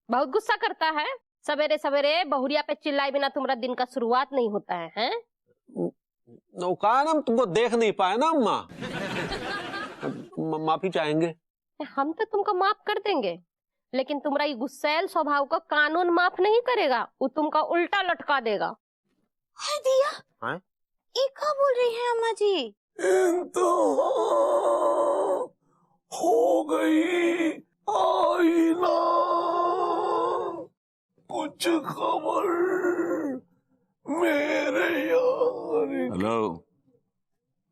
बहुत गुस्सा करता है। सवेरे सवेरे बहुरिया पे चिल्लाए बिना तुम्हारा दिन का शुरुआत नहीं होता है, हैं? कहा ना, हम तुमको देख नहीं पाए ना अम्मा। माफी चाहेंगे। हम तो तुमको माफ कर देंगे, लेकिन तुम्हारा ये गुस्सैल स्वभाव को कानून माफ नहीं करेगा, वो तुमका उल्टा लटका देगा। हाय दिया, ये क्या बोल रही है अम्मा जी? इंतहा हो गई आईना, कुछ खबर मेरे यार। हेलो,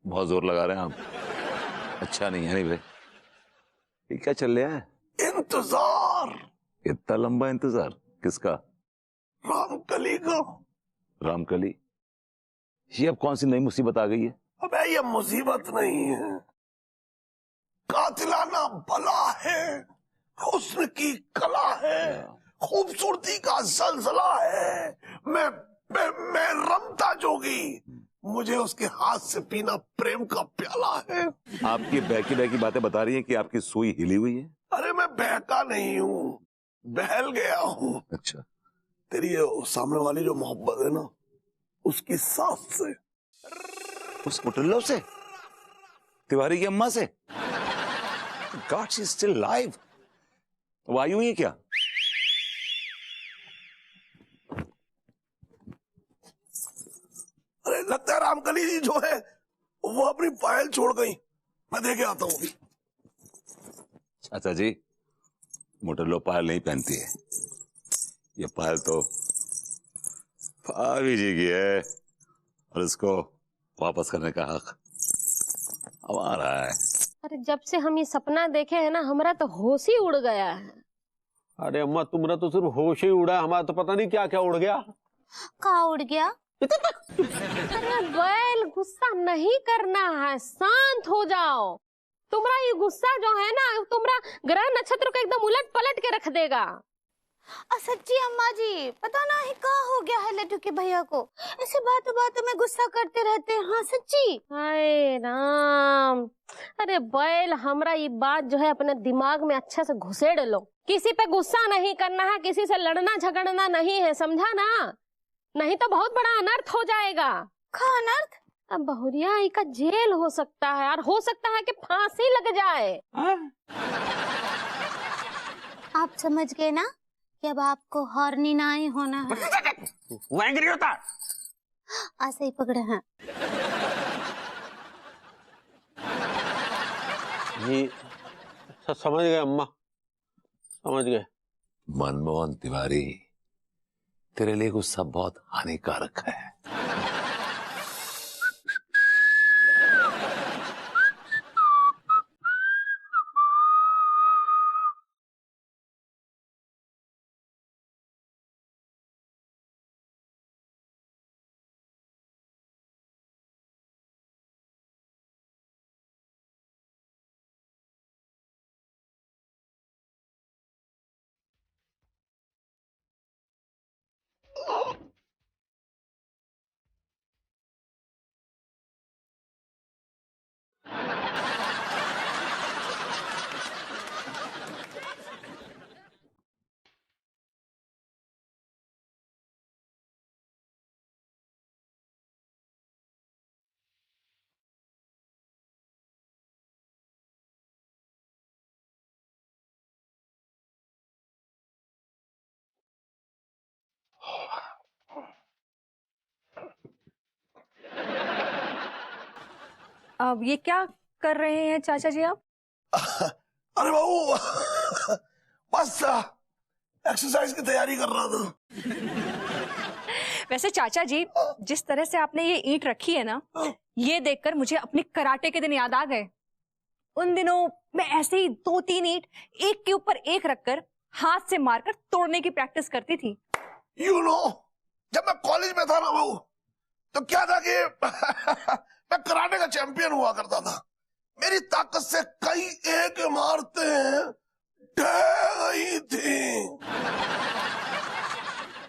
बहुत जोर लगा रहे हैं आप। अच्छा नहीं है। नहीं भाई, ये क्या चल रहा है? इंतजार। इतना लंबा इंतजार किसका? रामकली का। रामकली? ये अब कौन सी नई मुसीबत आ गई है? अबे ये मुसीबत नहीं है, कातिलाना बला है, हुस्न की कला है, खूबसूरती का जलजला है। मैं रमता जोगी, मुझे उसके हाथ से पीना प्रेम का प्याला है। आपकी बहकी बहकी बातें बता रही है कि आपकी सुई हिली हुई है। अरे मैं बहका नहीं हूँ, बहल गया हूँ। अच्छा। तेरी ये सामने वाली जो मोहब्बत है ना, उसकी सास से, उस मुटल्लो से, तिवारी की अम्मा से। God, she is still live. वो आई हुई है क्या? अरे लगता है रामकली जी जो है वो अपनी पायल छोड़ गई। मैं देखे आता हूँ। चाचा जी, मुटल्लो पायल नहीं पहनती है। ये पायल तो भाभी जी की है, और इसको वापस करने का हक हमारा है। अरे जब से हम ये सपना देखे है ना, हमारा तो होश ही उड़ गया है। अरे अम्मा, तुम्हारा तो सिर्फ होश ही उड़ा, हमारा तो पता नहीं क्या क्या उड़ गया। कहाँ उड़ गया? अरे बैल, गुस्सा नहीं करना है, शांत हो जाओ। तुम्हारा ये गुस्सा जो है ना, तुम्हारा ग्रह नक्षत्र को एकदम उलट पलट के रख देगा। सच्ची अम्मा जी, पता नहीं क्या हो गया है लड्डू के भैया को, ऐसे बातों बातों में गुस्सा करते रहते हैं। हाँ सच्ची। हाय राम। अरे बैल, हमरा ये बात जो है अपने दिमाग में अच्छे से घुसेड़ लो। किसी पे गुस्सा नहीं करना है, किसी से लड़ना झगड़ना नहीं है, समझा ना? नहीं तो बहुत बड़ा अनर्थ हो जाएगा। क्या अनर्थ? अब बहुरिया का जेल हो सकता है, और हो सकता है कि फांसी लग जाए। आप समझ गए ना कि अब आपको हॉर्नी नहीं होना है। वो एंग्री होता। ऐसे ही पकड़े हैं। जी समझ गए अम्मा, समझ गए। मनमोहन तिवारी, तेरे लिए गुस्सा बहुत हानिकारक है। अब ये क्या कर रहे हैं चाचा जी आप? अरे बाबू, बस एक्सरसाइज की तैयारी कर रहा था। वैसे चाचा जी, जिस तरह से आपने ये ईंट रखी है ना, ये देखकर मुझे अपने कराटे के दिन याद आ गए। उन दिनों मैं ऐसे ही 2-3 ईंट एक के ऊपर एक रखकर हाथ से मारकर तोड़ने की प्रैक्टिस करती थी। You know, जब मैं कॉलेज में था ना बाबू, तो क्या था कि मैं कराटे का चैंपियन हुआ करता था। मेरी ताकत से कई एक इमारतें ढह गई थी।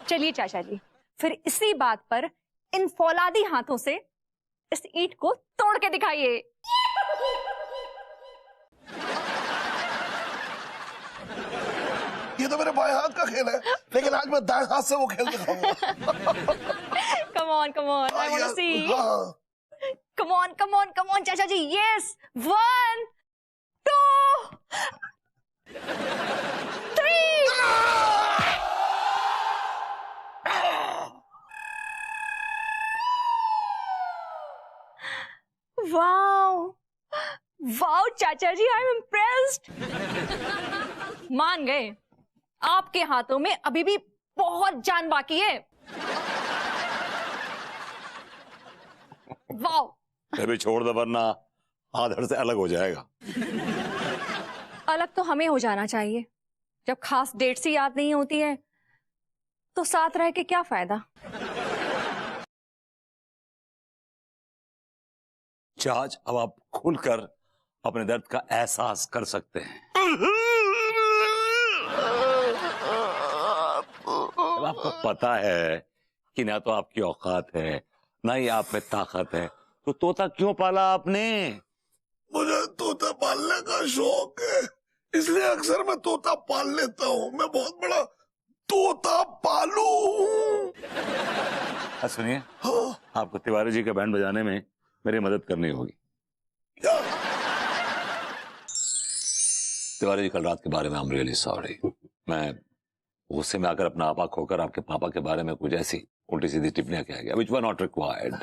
चलिए चाचा जी, फिर इसी बात पर इन फौलादी हाथों से इस ईंट को तोड़ के दिखाइए। ये ये तो मेरे बाएं हाथ का खेल है, लेकिन आज मैं दाएं हाथ से वो खेल दिखाऊंगा। Come on, I want to see. Come on, चाचा जी, yes. 1, 2, 3. Wow, चाचा जी, I'm impressed. मान गए, आपके हाथों में अभी भी बहुत जान बाकी है. वाओ. अभी छोड़ दो वरना आधड़ से अलग हो जाएगा। अलग तो हमें हो जाना चाहिए। जब खास डेट से याद नहीं होती है तो साथ रह के क्या फायदा। आज अब आप खुलकर अपने दर्द का एहसास कर सकते हैं। अब आपको पता है कि ना तो आपकी औकात है ना ही आप में ताकत है, तो तोता क्यों पाला आपने? मुझे तोता पालने का शौक है, इसलिए अक्सर मैं तोता पाल लेता हूँ। मैं बहुत बड़ा तोता पालू हूँ। सुनिए, आपको तिवारी जी का बैंड बजाने में मेरी मदद करनी होगी। क्या? तिवारी जी, कल रात के बारे में आई एम रियली सॉरी। मैं गुस्से में आकर अपना आपा खोकर आपके पापा के बारे में कुछ ऐसी उल्टी सीधी टिप्पणियां किया गया, which were not required।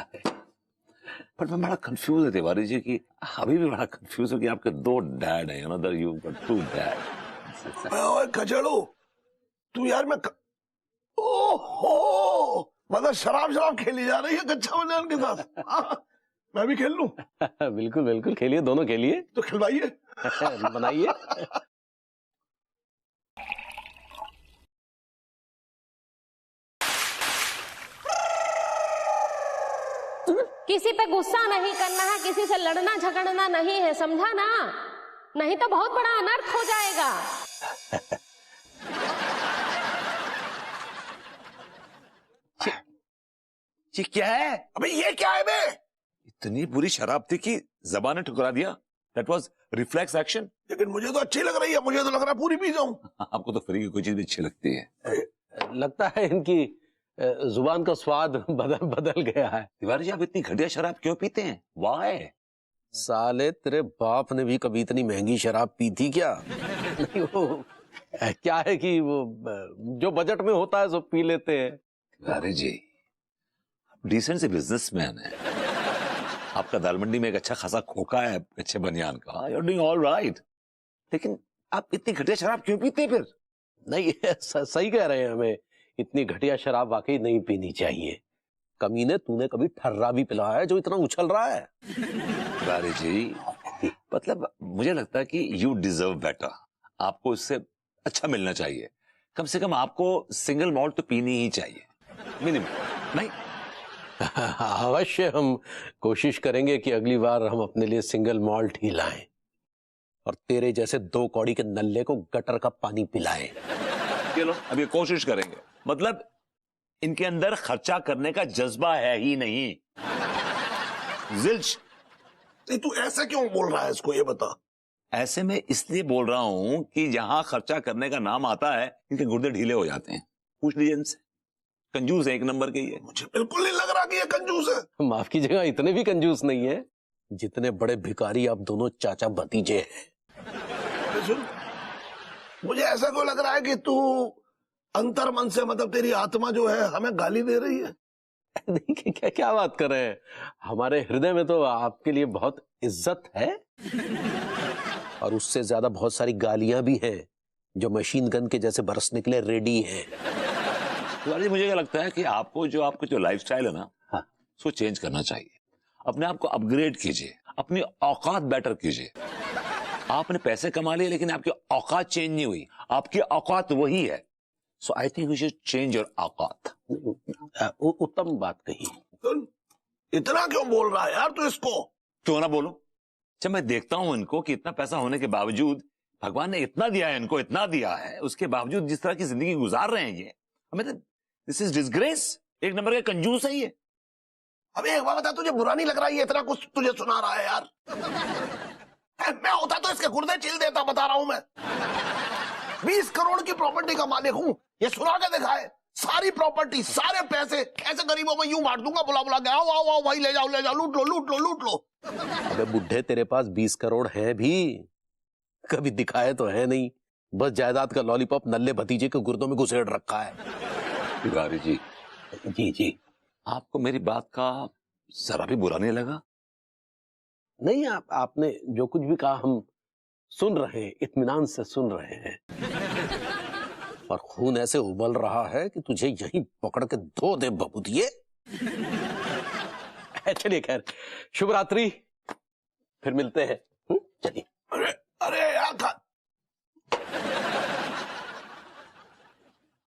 पर मैं बड़ा कंफ्यूज है तिवारी जी की, अभी भी बड़ा कंफ्यूज हूँ कि आपके 2 डैड हैं, another you got 2 डैड। ओए खचड़ू, तू यार ओहो, मतलब शराब खेली जा रही है कच्चा बनियान के साथ। मैं भी खेल लूं? बिल्कुल बिल्कुल, खेलिए, दोनों खेलिए। तो खिलवाइए। बनाइए। किसी पे गुस्सा नहीं करना है, किसी से लड़ना झगड़ना नहीं है, समझा ना? नहीं तो बहुत बड़ा अनर्थ हो जाएगा। ये क्या है? अबे ये क्या है बे? इतनी बुरी शराब थी कि जबान ने ठुकरा दिया। That was reflex action। लेकिन मुझे तो अच्छी लग रही है, मुझे तो लग रहा है पूरी पी जाऊं। आपको तो फ्री की कोई चीज भी अच्छी लगती है। लगता है इनकी जुबान का स्वाद बदल गया है। तिवारी जी, आप इतनी घटिया शराब क्यों पीते हैं? Why? साले तेरे बाप ने भी कभी इतनी महंगी शराब पी थी क्या? नहीं, वो क्या है कि वो जो बजट में होता है सब पी लेते हैं। तिवारी जी, डिसेंट से बिजनेसमैन है, आपका दाल मंडी में एक अच्छा खासा खोखा है अच्छे बनियान का, you're doing all right। लेकिन आप इतनी घटिया शराब क्यों पीते फिर? नहीं, सही कह रहे हैं, हमें इतनी घटिया शराब वाकई नहीं पीनी चाहिए। कमीने, तूने कभी ठर्रा भी पिलाया है जो इतना उछल रहा है? तिवारी जी, मतलब मुझे लगता है कि यू डिजर्व बेटर, आपको इससे अच्छा मिलना चाहिए। कम से कम आपको सिंगल मॉल्ट तो पीनी ही चाहिए, मिनिमम। नहीं, अवश्य हम कोशिश करेंगे कि अगली बार हम अपने लिए सिंगल मॉल्ट ही लाएं और तेरे जैसे 2 कौड़ी के नल्ले को गटर का पानी पिलाएं। चलो अब ये कोशिश करेंगे। मतलब इनके अंदर खर्चा करने का जज्बा है ही नहीं। जिल्च, नहीं तू ऐसे क्यों बोल रहा है इसको, ये बता। ऐसे में इसलिए बोल रहा हूं कि जहां खर्चा करने का नाम आता है इनके गुर्दे ढीले हो जाते हैं। पूछ लीजिए इनसे, कंजूस है एक नंबर के ये। मुझे बिल्कुल नहीं लग रहा कि ये कंजूस है। माफ कीजिएगा, इतने भी कंजूस नहीं है जितने बड़े भिखारी आप दोनों चाचा भतीजे हैं। सुन, मुझे ऐसा क्यों लग रहा है कि तू अंतर मन से, मतलब तेरी आत्मा जो है हमें गाली दे रही है। देखिए क्या बात कर रहे हैं, हमारे हृदय में तो आपके लिए बहुत इज्जत है और उससे ज्यादा बहुत सारी गालियां भी हैं जो मशीन गन के जैसे बरसने के लिए रेडी हैं। तिवारी, मुझे क्या लगता है कि आपको जो लाइफस्टाइल है ना, हाँ, उसको चेंज करना चाहिए। अपने आप को अपग्रेड कीजिए, अपनी औकात बेटर कीजिए। आपने पैसे कमा लिए लेकिन आपकी औकात चेंज नहीं हुई, आपकी औकात वही है। So I think we should change your औकात। उत्तम बात कही। इतना क्यों बोल रहा है यार तू इसको? क्यों ना बोलूं, जब मैं देखता हूं इनको कि इतना पैसा होने के बावजूद, भगवान ने इतना दिया है इनको, इतना दिया है, उसके बावजूद जिस तरह की जिंदगी गुजार रहे हैं ये, हमें दिस इज डिसग्रेस। एक नंबर के कंजूस है ये। अबे एक बात बता, तुझे बुरा नहीं लग रहा है ये इतना कुछ तुझे सुना रहा है यार? मैं होता तो इसके गुर्दे छिल देता, बता रहा हूं मैं। 20 करोड़ की प्रॉपर्टी का मालिक हूँ, ये सुना के दिखाए। सारी प्रॉपर्टी, सारे पैसे ऐसे गरीबों में यूं बांट दूंगा, बुला बुला के, आओ आओ आओ भाई, ले जाओ ले जाओ, लूट लो लूट लो लूट लो। अबे बुढ़े, तेरे पास 20 करोड़ है भी, कभी दिखाए तो है नहीं, बस जायदाद का लॉलीपॉप नल्ले भतीजे के गुर्दों में घुसेड़ रखा है। तिवारी जी, जी जी। आपको मेरी बात का जरा भी बुरा नहीं लगा? नहीं, आपने जो कुछ भी कहा हम सुन रहे हैं, इत्मीनान से सुन रहे हैं, और खून ऐसे उबल रहा है कि तुझे यहीं पकड़ के धो दे बबूदिए। चलिए खैर, शुभ रात्रि, फिर मिलते हैं। चलिए। अरे अरे यार